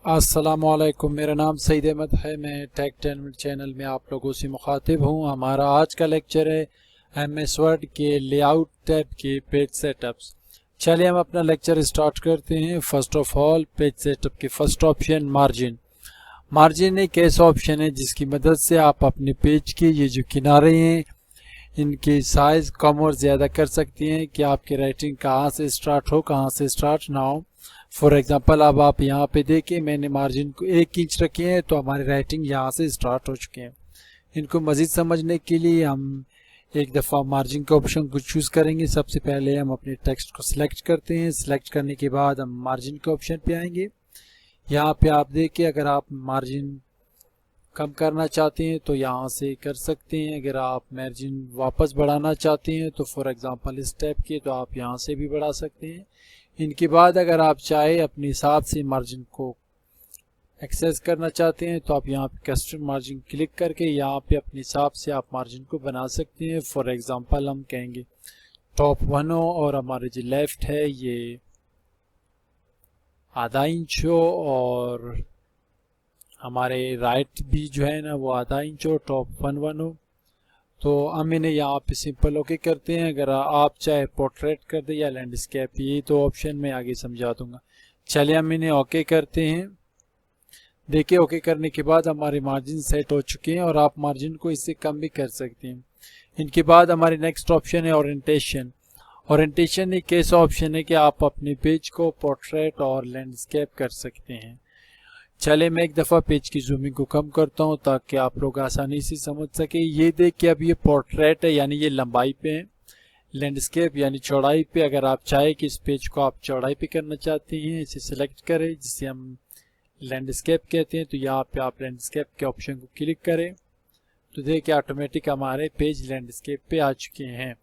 अस्सलामुअलैकुम, मेरा नाम सईद अहमद है। मैं टेक 10 मिनट चैनल में आप लोगों से मुखातिब हूँ। हमारा आज का लेक्चर है एमएस वर्ड के लेआउट टैब के पेज सेटअप्स। चलिए हम अपना लेक्चर स्टार्ट करते हैं। First of all page setup के फर्स्ट ऑप्शन मार्जिन। मार्जिन एक ऐसा ऑप्शन है जिसकी मदद से आप अपने पेज के ये जो किनारे हैं इनकी साइज कम और ज़्यादा कर सकती हैं कि आपकी राइटिंग कहाँ से स्टार्ट हो, कहाँ से स्टार्ट ना हो। फॉर एग्जांपल अब आप यहाँ पे देखें, मैंने मार्जिन को 1 इंच रखे हैं तो हमारी राइटिंग यहाँ से स्टार्ट हो चुके हैं। इनको मज़ीद समझने के लिए हम एक दफ़ा मार्जिन के ऑप्शन को चूज़ करेंगे। सबसे पहले हम अपने टेक्स्ट को सिलेक्ट करते हैं। सिलेक्ट करने के बाद हम मार्जिन के ऑप्शन पे आएंगे। यहाँ पे आप देखिए, अगर आप मार्जिन कम करना चाहते हैं तो यहाँ से कर सकते हैं। अगर आप मार्जिन वापस बढ़ाना चाहते हैं तो फॉर एग्जांपल इस टाइप के, तो आप यहाँ से भी बढ़ा सकते हैं। इनके बाद अगर आप चाहे अपने हिसाब से मार्जिन को एक्सेस करना चाहते हैं तो आप यहाँ पे कस्टम मार्जिन क्लिक करके यहाँ पे अपने हिसाब से आप मार्जिन को बना सकते हैं। फॉर एग्जांपल हम कहेंगे टॉप 1 हो और हमारे जो लेफ्ट है ये आधा इंच हो और हमारे राइट भी जो है ना वो आधा इंच हो, टॉप 1 हो। तो हम इन्हें यहाँ पे सिंपल ओके करते हैं। अगर आप चाहे पोर्ट्रेट कर दे या लैंडस्केप, ये तो ऑप्शन में आगे समझा दूंगा। चलिए हम इन्हें ओके करते हैं। देखिए ओके करने के बाद हमारे मार्जिन सेट हो चुके हैं और आप मार्जिन को इससे कम भी कर सकते हैं। इनके बाद हमारे नेक्स्ट ऑप्शन है ओरिएंटेशन। ओरिएंटेशन एक ऐसा ऑप्शन है कि आप अपने पेज को पोर्ट्रेट और लैंडस्केप कर सकते हैं। चले मैं एक दफ़ा पेज की जूमिंग को कम करता हूं ताकि आप लोग आसानी से समझ सके। ये देखिए अब ये पोर्ट्रेट है यानी ये लंबाई पे है, लैंडस्केप यानी चौड़ाई पे। अगर आप चाहे कि इस पेज को आप चौड़ाई पे करना चाहते हैं, इसे सिलेक्ट करें जिसे हम लैंडस्केप कहते हैं। तो यहाँ पे आप लैंडस्केप के ऑप्शन को क्लिक करें तो देखिए ऑटोमेटिक हमारे पेज लैंडस्केप पे आ चुके हैं।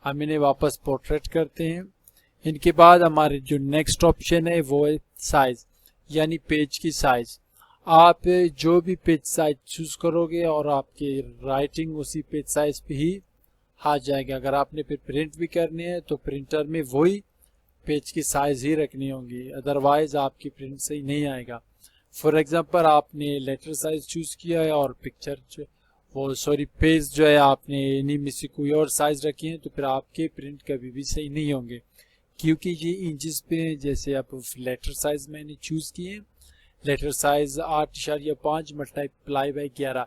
हम इन्हें वापस पोर्ट्रेट करते हैं। इनके बाद हमारे जो नेक्स्ट ऑप्शन है वो है साइज यानी पेज की साइज। आप जो भी पेज साइज चूज करोगे और आपकी राइटिंग उसी पेज साइज पे ही आ जाएगा। अगर आपने फिर प्रिंट भी करनी है तो प्रिंटर में वही पेज की साइज ही रखनी होगी, अदरवाइज आपकी प्रिंट सही नहीं आएगा। फॉर एग्जांपल आपने लेटर साइज चूज किया है और पिक्चर पेज जो है आपने इन्हीं में से कोई और साइज रखी है तो फिर आपके प्रिंट कभी भी सही नहीं होंगे, क्योंकि ये इंचेस पे जैसे आप लेटर साइज मैंने चूज किए, लेटर साइज 8.5 मल्टीप्लाई बाई 11,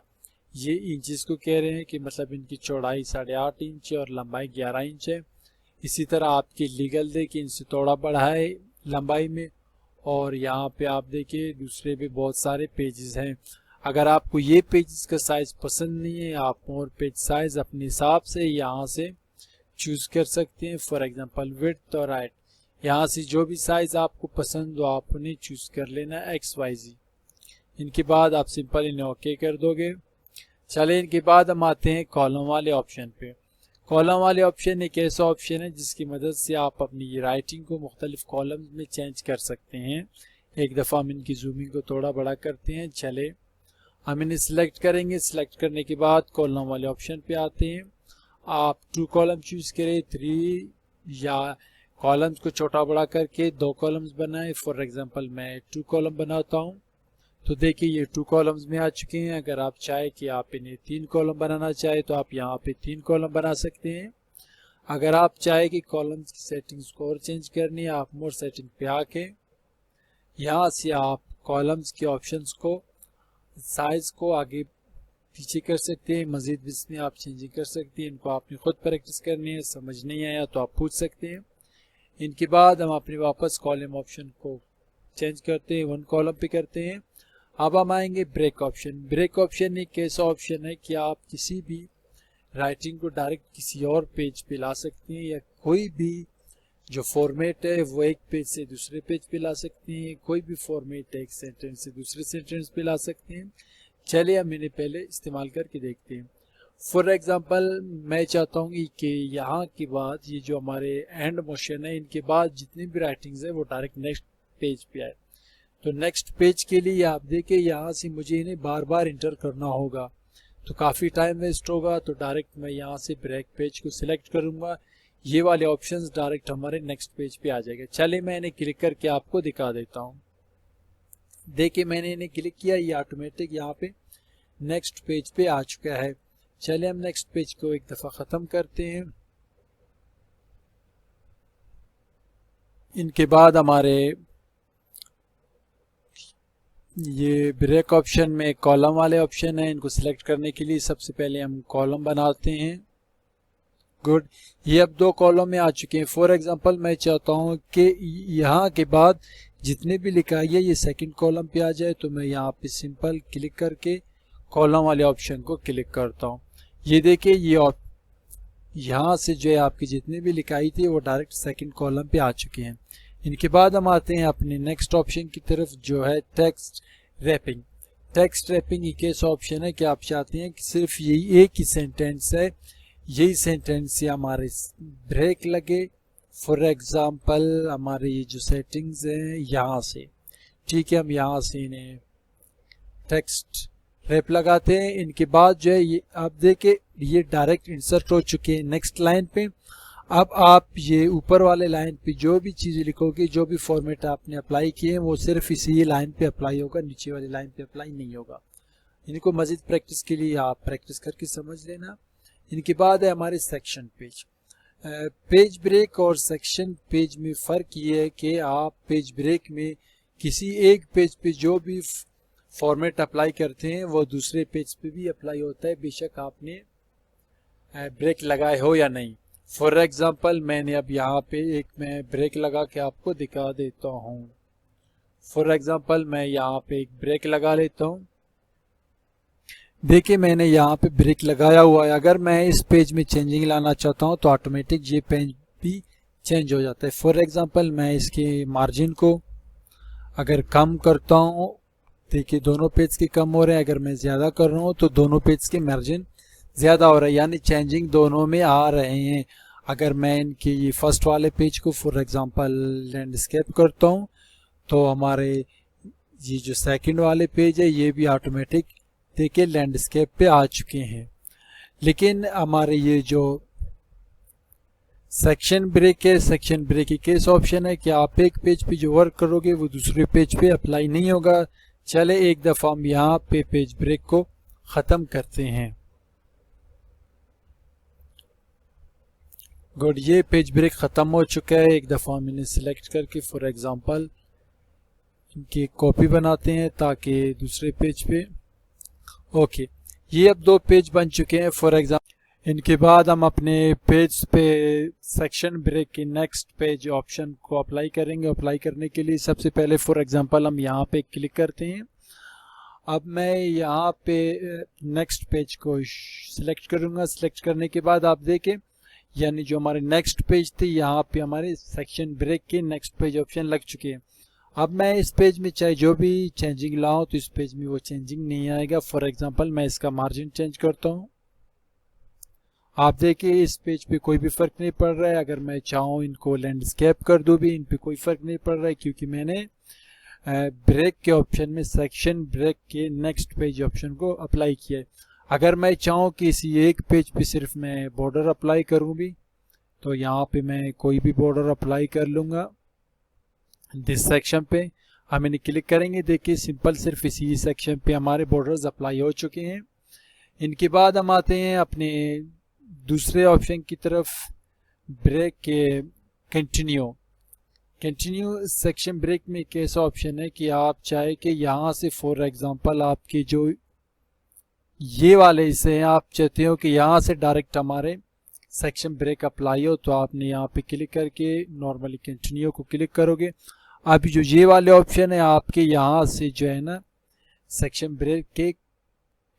ये इंचेस को कह रहे हैं कि मतलब इनकी चौड़ाई 8.5 इंच और लंबाई 11 इंच है। इसी तरह आपकी लीगल देखिए इनसे थोड़ा बड़ा है लंबाई में। और यहाँ पे आप देखिए दूसरे भी बहुत सारे पेजेस हैं। अगर आपको ये पेजेस का साइज पसंद नहीं है, आप मोर पेज साइज अपने हिसाब से यहाँ से चूज कर सकते हैं। फॉर एग्जांपल विड्थ और हाइट, यहाँ से जो भी साइज आपको पसंद हो आप उन्हें चूज कर लेना XYZ। इनके बाद आप सिंपल इन्हें ओके कर दोगे। चले इनके बाद हम आते हैं कॉलम वाले ऑप्शन पे। कॉलम वाले ऑप्शन एक ऐसा ऑप्शन है जिसकी मदद से आप अपनी राइटिंग को मुख्तलिफ कॉलम में चेंज कर सकते हैं। एक दफ़ा हम इनकी जूमिंग को थोड़ा बड़ा करते हैं। चले हम इन्हें सिलेक्ट करेंगे। सिलेक्ट करने के बाद कॉलम वाले ऑप्शन पे आते हैं। आप 2 कॉलम चूज करें, 3 या कॉलम्स को छोटा बड़ा करके 2 कॉलम्स बनाएं। फॉर एग्जांपल मैं 2 कॉलम बनाता हूं तो देखिए ये 2 कॉलम्स में आ चुके हैं। अगर आप चाहे कि आप इन्हें 3 कॉलम बनाना चाहे तो आप यहाँ पे 3 कॉलम बना सकते हैं। अगर आप चाहे कि कॉलम्स की सेटिंग्स को और चेंज करनी है, आप मोर सेटिंग पे आके यहाँ से आप कॉलम्स के ऑप्शंस को साइज को आगे पीछे कर सकते हैं। मजीद भी इसमें आप चेंजिंग कर सकते हैं। इनको आपने खुद प्रैक्टिस करनी है, समझ नहीं आया तो आप पूछ सकते हैं। इनके बाद हम अपने वापस कॉलम ऑप्शन को चेंज करते हैं, 1 कॉलम पे करते हैं। अब हम आएंगे ब्रेक ऑप्शन। ब्रेक ऑप्शन एक ऐसा ऑप्शन है कि आप किसी भी राइटिंग को डायरेक्ट किसी और पेज पे ला सकते हैं, या कोई भी जो फॉर्मेट है वो एक पेज से दूसरे पेज पे ला सकते हैं। कोई भी फॉर्मेट एक सेंटेंस से दूसरे सेंटेंस पे ला सकते हैं। चलिए हम इन्हें पहले इस्तेमाल करके देखते हैं। फॉर एग्जांपल मैं चाहता हूँ कि यहाँ के बाद ये जो हमारे एंड मोशन है इनके बाद जितनी भी राइटिंग्स है वो डायरेक्ट नेक्स्ट पेज पे आए। तो नेक्स्ट पेज के लिए आप देखिए यहाँ से मुझे इन्हें बार बार इंटर करना होगा तो काफ़ी टाइम वेस्ट होगा। तो डायरेक्ट मैं यहाँ से ब्रेक पेज को सिलेक्ट करूँगा, ये वाले ऑप्शंस डायरेक्ट हमारे नेक्स्ट पेज पे आ जाएगा। चलिए मैं इन्हें क्लिक करके आपको दिखा देता हूँ। देखिए मैंने इन्हें क्लिक किया, ये ऑटोमेटिक यहाँ पे नेक्स्ट पेज पे आ चुका है। चलिए हम नेक्स्ट पेज को एक दफ़ा ख़त्म करते हैं। इनके बाद हमारे ये ब्रेक ऑप्शन में कॉलम वाले ऑप्शन है, इनको सिलेक्ट करने के लिए सबसे पहले हम कॉलम बनाते हैं। गुड, ये अब 2 कॉलम में आ चुके हैं। फॉर एग्जांपल मैं चाहता हूँ कि यहाँ के बाद जितने भी लिखा है ये सेकंड कॉलम पे आ जाए, तो मैं यहाँ पे सिंपल क्लिक करके कॉलम वाले ऑप्शन को क्लिक करता हूँ। ये देखिए ये यहाँ से जो है आपकी जितनी भी लिखाई थी वो डायरेक्ट सेकंड कॉलम पे आ चुके हैं। इनके बाद हम आते हैं अपने नेक्स्ट ऑप्शन की तरफ जो है टेक्स्ट रैपिंग। टेक्स्ट रैपिंग एक ऐसा ऑप्शन है कि आप चाहते हैं कि सिर्फ यही एक ही सेंटेंस है, यही सेंटेंस से हमारे ब्रेक लगे। फॉर एग्जांपल हमारे ये जो सेटिंग्स हैं यहाँ से, ठीक है, हम यहाँ से इन्हें टेक्स्ट रैप लगाते हैं। इनके बाद जो है ये आप देखें ये डायरेक्ट इंसर्ट हो चुके हैं नेक्स्ट लाइन पे। अब आप ये ऊपर वाले लाइन पे जो भी चीज़ें लिखोगे, जो भी फॉर्मेट आपने अप्लाई किए हैं वो सिर्फ इसी लाइन पे अप्लाई होगा, नीचे वाली लाइन पे अप्लाई नहीं होगा। इनको मज़ीद प्रैक्टिस के लिए आप प्रैक्टिस करके समझ लेना। इनके बाद है हमारे सेक्शन पेज। पेज ब्रेक और सेक्शन पेज में फ़र्क ये है कि आप पेज ब्रेक में किसी एक पेज पे जो भी फॉर्मेट अप्लाई करते हैं वो दूसरे पेज पे भी अप्लाई होता है, बेशक आपने ब्रेक लगाए हो या नहीं। फॉर एग्जांपल मैंने अब यहाँ पे एक मैं ब्रेक लगा के आपको दिखा देता हूँ। फॉर एग्जांपल मैं यहाँ पे एक ब्रेक लगा लेता हूँ। देखिए मैंने यहाँ पे ब्रेक लगाया हुआ है। अगर मैं इस पेज में चेंजिंग लाना चाहता हूँ तो ऑटोमेटिक ये पेज भी चेंज हो जाता है। फॉर एग्जांपल मैं इसके मार्जिन को अगर कम करता हूँ, देखिए दोनों पेज के कम हो रहे हैं। अगर मैं ज़्यादा कर रहा हूँ तो दोनों पेज के मार्जिन ज़्यादा हो रहा है, यानी चेंजिंग दोनों में आ रहे हैं। अगर मैं इनके ये फर्स्ट वाले पेज को फॉर एग्जांपल लैंडस्केप करता हूँ तो हमारे ये जो सेकंड वाले पेज है ये भी ऑटोमेटिक देखिए लैंडस्केप पे आ चुके हैं। लेकिन हमारे ये जो सेक्शन ब्रेक है, सेक्शन ब्रेक एक ऐसा ऑप्शन है कि आप एक पेज पे जो वर्क करोगे वो दूसरे पेज पे अप्लाई नहीं होगा। चले एक दफ़ा हम यहाँ पे पेज ब्रेक को ख़त्म करते हैं। गुड, ये पेज ब्रेक ख़त्म हो चुका है। एक दफ़ा हम इन्हें सिलेक्ट करके फॉर एग्जांपल इनकी कॉपी बनाते हैं ताकि दूसरे पेज पे ओके, ये अब 2 पेज बन चुके हैं फॉर एग्जांपल। इनके बाद हम अपने पेज पे सेक्शन ब्रेक के नेक्स्ट पेज ऑप्शन को अप्लाई करेंगे। अप्लाई करने के लिए सबसे पहले फॉर एग्जांपल हम यहाँ पे क्लिक करते हैं। अब मैं यहाँ पे नेक्स्ट पेज को सिलेक्ट करूँगा। सिलेक्ट करने के बाद आप देखें यानी जो हमारे नेक्स्ट पेज थे यहाँ पे हमारे सेक्शन ब्रेक के नेक्स्ट पेज ऑप्शन लग चुके हैं। अब मैं इस पेज में चाहे जो भी चेंजिंग लाऊं तो इस पेज में वो चेंजिंग नहीं आएगा। फॉर एग्जांपल मैं इसका मार्जिन चेंज करता हूं, आप देखिए इस पेज पे कोई भी फ़र्क नहीं पड़ रहा है। अगर मैं चाहूँ इनको लैंडस्केप कर दूँ भी, इन पे कोई फ़र्क नहीं पड़ रहा है क्योंकि मैंने ब्रेक के ऑप्शन में सेक्शन ब्रेक के नेक्स्ट पेज ऑप्शन को अप्लाई किया है। अगर मैं चाहूँ कि इसी एक पेज पे सिर्फ मैं बॉर्डर अप्लाई करूँ भी तो यहाँ पे मैं कोई भी बॉर्डर अप्लाई कर लूँगा। दिस सेक्शन पे हम इन्हें क्लिक करेंगे, देखिए सिंपल सिर्फ इसी सेक्शन पे हमारे बॉर्डर्स अप्लाई हो चुके हैं। इनके बाद हम आते हैं अपने दूसरे ऑप्शन की तरफ, ब्रेक के कंटिन्यू सेक्शन ब्रेक में एक ऐसा ऑप्शन है कि आप चाहे कि यहाँ से फॉर एग्जांपल आपके जो ये वाले हिस्से हैं आप चाहते हो कि यहाँ से डायरेक्ट हमारे सेक्शन ब्रेक अप्लाई हो तो आपने यहाँ पे क्लिक करके नॉर्मली कंटिन्यू को क्लिक करोगे। अभी जो ये वाले ऑप्शन है आपके यहाँ से जो है ना सेक्शन ब्रेक के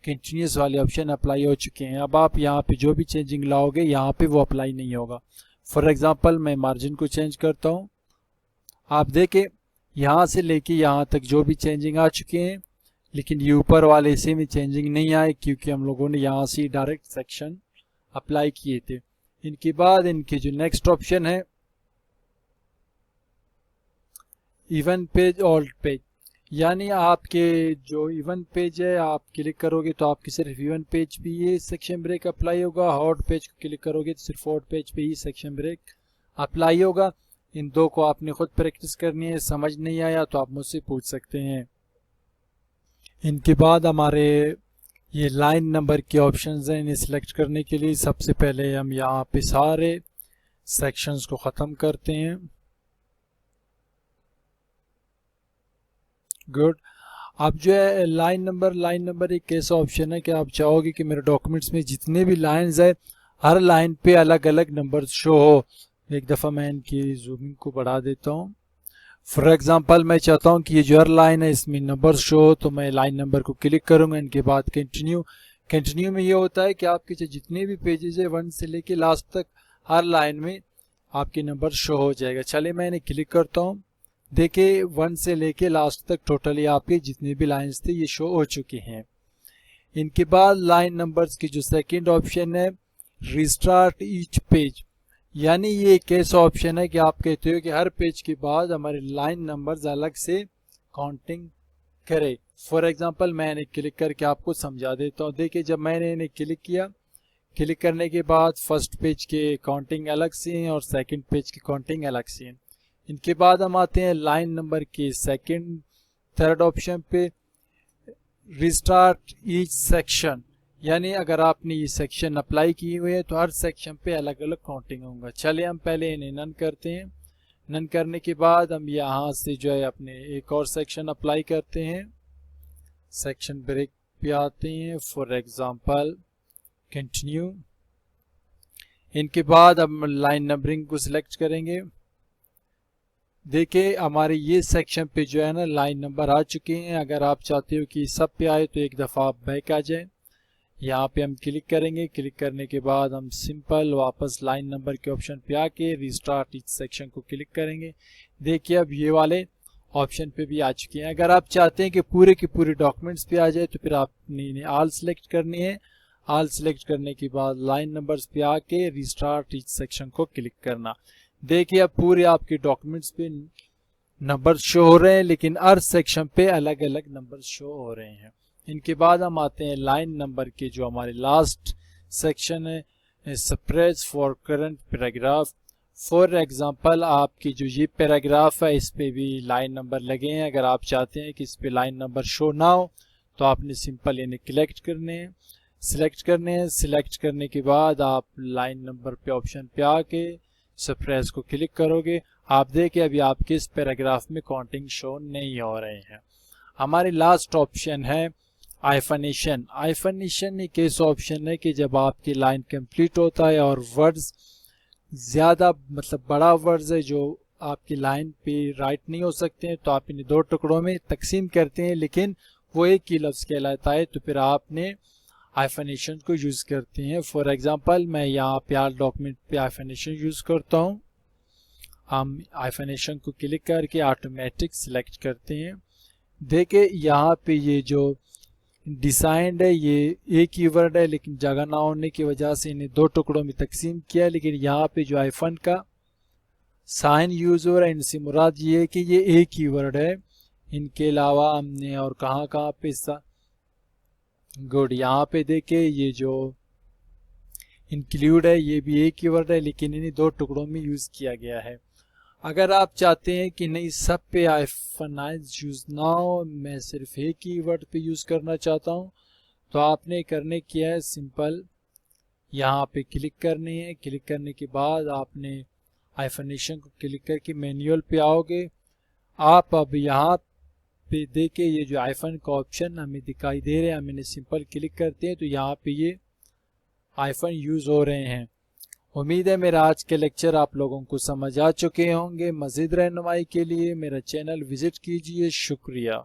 कंटिन्यूस वाले ऑप्शन अप्लाई हो चुके हैं। अब आप यहाँ पे जो भी चेंजिंग लाओगे यहाँ पे वो अप्लाई नहीं होगा। फॉर एग्जांपल मैं मार्जिन को चेंज करता हूँ, आप देखें यहाँ से लेके यहाँ तक जो भी चेंजिंग आ चुके हैं, लेकिन ये ऊपर वाले हिस्से में चेंजिंग नहीं आए क्योंकि हम लोगों ने यहाँ से डायरेक्ट सेक्शन अप्लाई किए थे। इनके बाद इनके जो नेक्स्ट ऑप्शन है इवन पेज ऑल्ट पेज, यानी आपके जो इवन पेज है आप क्लिक करोगे तो आपके सिर्फ इवन पेज पे ये सेक्शन ब्रेक अप्लाई होगा। हॉट पेज को क्लिक करोगे तो सिर्फ हॉट पेज पे ही सेक्शन ब्रेक अप्लाई होगा। इन दो को आपने खुद प्रैक्टिस करनी है, समझ नहीं आया तो आप मुझसे पूछ सकते हैं। इनके बाद हमारे ये लाइन नंबर के ऑप्शंस हैं, इन्हें सिलेक्ट करने के लिए सबसे पहले हम यहाँ पे सारे सेक्शंस को ख़त्म करते हैं। गुड। अब जो है लाइन नंबर एक ऐसा ऑप्शन है कि आप चाहोगे कि मेरे डॉक्यूमेंट्स में जितने भी लाइंस है हर लाइन पे अलग अलग नंबर शो हो। एक दफ़ा मैं इनकी जूमिंग को बढ़ा देता हूँ। फॉर एग्जांपल मैं चाहता हूँ कि ये जो हर लाइन है इसमें नंबर शो हो, तो मैं लाइन नंबर को क्लिक करूँगा। इनके बाद कंटिन्यू में ये होता है कि आपके जितने भी पेजेस है 1 से लेके लास्ट तक हर लाइन में आपके नंबर शो हो जाएगा। चलिए मैं इन्हें क्लिक करता हूँ। देखिए 1 से लेके लास्ट तक टोटली आपके जितने भी लाइन्स थे ये शो हो चुके हैं। इनके बाद लाइन नंबर्स की जो सेकंड ऑप्शन है रिस्टार्ट ईच पेज, यानी ये एक ऐसा ऑप्शन है कि आप कहते हो कि हर पेज के बाद हमारे लाइन नंबर्स अलग से काउंटिंग करे। फॉर एग्जांपल मैं इन्हें क्लिक करके आपको समझा देता हूँ। देखिए जब मैंने इन्हें क्लिक किया, क्लिक करने के बाद फर्स्ट पेज के काउंटिंग अलग से हैं और सेकंड पेज की काउंटिंग अलग से हैं। इनके बाद हम आते हैं लाइन नंबर के सेकंड थर्ड ऑप्शन पे रिस्टार्ट ईच सेक्शन, यानी अगर आपने ये सेक्शन अप्लाई किए हुए हैं तो हर सेक्शन पे अलग अलग काउंटिंग होगा। चलिए हम पहले इन्हें नन करते हैं। नन करने के बाद हम यहाँ से जो है अपने एक और सेक्शन अप्लाई करते हैं। सेक्शन ब्रेक पे आते हैं, फॉर एग्जांपल कंटिन्यू। इनके बाद हम लाइन नंबरिंग को सिलेक्ट करेंगे। देखिए हमारे ये सेक्शन पे जो है ना लाइन नंबर आ चुके हैं। अगर आप चाहते हो कि सब पे आए तो एक दफ़ा आप बैक आ जाए। यहाँ पे हम क्लिक करेंगे। क्लिक करने के बाद हम सिंपल वापस लाइन नंबर के ऑप्शन पे आके रिस्टार्ट ईच सेक्शन को क्लिक करेंगे। देखिए अब ये वाले ऑप्शन पे भी आ चुके हैं। अगर आप चाहते हैं कि पूरे के पूरे डॉक्यूमेंट्स पे आ जाए तो फिर आपने इन्हें ऑल सेलेक्ट करनी है। ऑल सेलेक्ट करने के बाद लाइन नंबर्स पे आके रिस्टार्ट ईच सेक्शन को क्लिक करना। देखिए अब पूरे आपके डॉक्यूमेंट्स पे नंबर शो हो रहे हैं, लेकिन हर सेक्शन पे अलग अलग नंबर शो हो रहे हैं। इनके बाद हम आते हैं लाइन नंबर के जो हमारे लास्ट सेक्शन है suppress for current paragraph. For example आपकी जो ये पैराग्राफ है इस पे भी लाइन नंबर लगे हैं। अगर आप चाहते हैं कि इस पे लाइन नंबर शो ना हो तो आपने सिंपल इन्हें सिलेक्ट करने हैं। सिलेक्ट करने के बाद आप लाइन नंबर पे ऑप्शन पे आके सप्रेस को क्लिक करोगे। आप देखिए अभी आपके इस पैराग्राफ में काउंटिंग शो नहीं हो रहे हैं। हमारी लास्ट ऑप्शन है आइफनेशन। आइफनेशन एक ऐसा ऑप्शन है कि जब आपकी लाइन कंप्लीट होता है और वर्ड्स ज़्यादा मतलब बड़ा वर्ड्स है जो आपकी लाइन पे राइट नहीं हो सकते हैं तो आप इन्हें दो टुकड़ों में तकसीम करते हैं, लेकिन वो एक ही लफ्ज़ कहलाता है, तो फिर आपने आइफनेशन को यूज़ करते हैं। फॉर एग्जांपल मैं यहाँ पे आल डॉक्यूमेंट पे आइफनेशन यूज़ करता हूँ। हम आइफनेशन को क्लिक करके ऑटोमेटिक सिलेक्ट करते हैं। देखिए यहाँ पे ये जो डिसाइंड है ये एक ही वर्ड है, लेकिन जगह ना होने की वजह से इन्हें दो टुकड़ों में तकसीम किया है। लेकिन यहाँ पे जो आइफन का साइन यूज हो रहा है इनसे मुराद ये है कि ये एक ही वर्ड है। इनके अलावा हमने और कहाँ पे गुड, यहाँ पे देखे ये जो इंक्लूड है ये भी एक ही वर्ड है, लेकिन इन्हें दो टुकड़ों में यूज किया गया है। अगर आप चाहते हैं कि नहीं सब पे आइफनाइज यूज ना हो, मैं सिर्फ एक ही वर्ड पे यूज करना चाहता हूँ, तो आपने करने किया है सिंपल यहाँ पे क्लिक करनी है। क्लिक करने के बाद आपने आइफनेशन को क्लिक करके मैनुअल पे आओगे। आप अब यहाँ पे देखे ये जो आइफन का ऑप्शन हमें दिखाई दे रहे हैं, हम इन्हें सिंपल क्लिक करते हैं तो यहाँ पे ये आइफन यूज हो रहे हैं। उम्मीद है मेरा आज के लेक्चर आप लोगों को समझ आ चुके होंगे। मज़ीद रहनुमाई के लिए मेरा चैनल विजिट कीजिए। शुक्रिया।